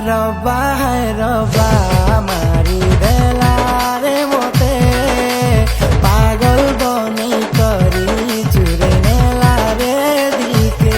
रब्बा है रब्बा मारी देला रे मोते पागल बनी करी चुरे नेला रे दिके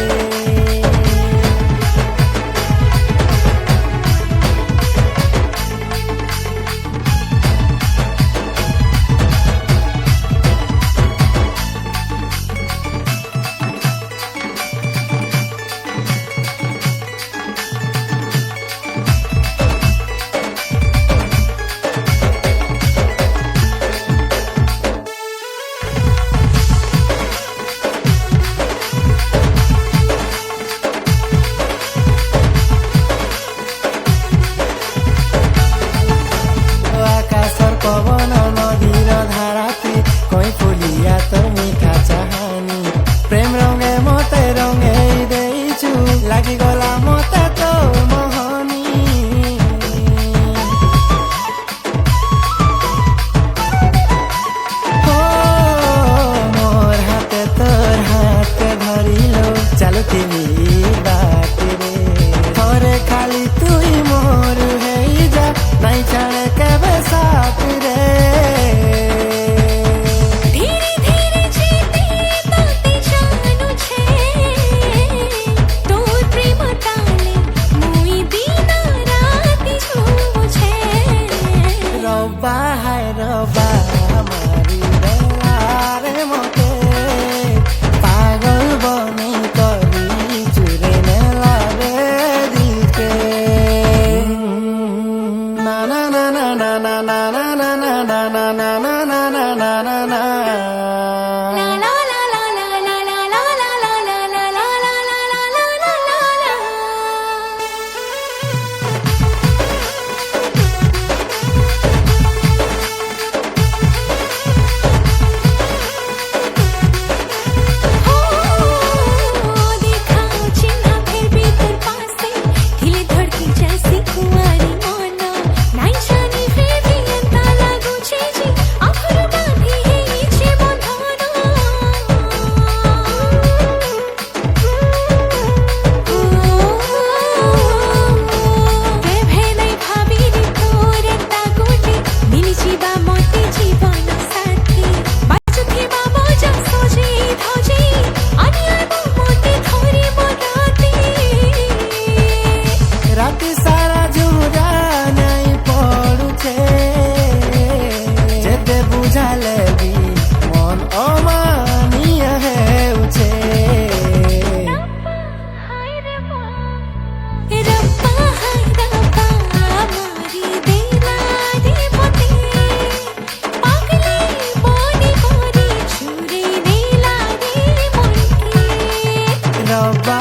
पवन नदीर धाराती कई फुलिया तो मीठा चाहानी प्रेम रंगे मते रंगे देइछु लागी गला मते तो मोहनी हो मोर हाथे तोर हाथ धरिलो चलो तिमी बाटे रे थोरे खाली तुई मोर हेई जा नहीं जाने केबे साथ रे धीरे धीरे जीते ताते जानु छे तोर प्रेम ताले मुई दिन राति झूम छे रब्बा है रब्बा मारी देला रे मोते पागल बनी करी चुरे नेला रे दिके ना ना ना ना ना ना ना ना ना ना ना ना ना ना ना ना ना ना ला ला ला ला ला ला ला ला ला ला ला ला ला ला ला ला हो देखा चिन्ह फिर भी तेरे पास से खिले धड़की जैसी कुंवारी मोना नहीं जानी फिर भी अंता लागू छे जी आखिर बांधी है छे बंधना वे भेदै भाभी रे तोरे तागोटे मिली जीवा मोते जीवन साथी बाजुथी बाबो जब सोजे धौजे अनिया मोते थोरी मोराती राति सारा झुरा नहीं पड़ू छे जेते बुझाले भी मन अमानिया है उछे हाय रे रब्बा हाय रब्बा मारी देला रे मोते पागले बोनी बोनी छुरे देला रे मोते रब्बा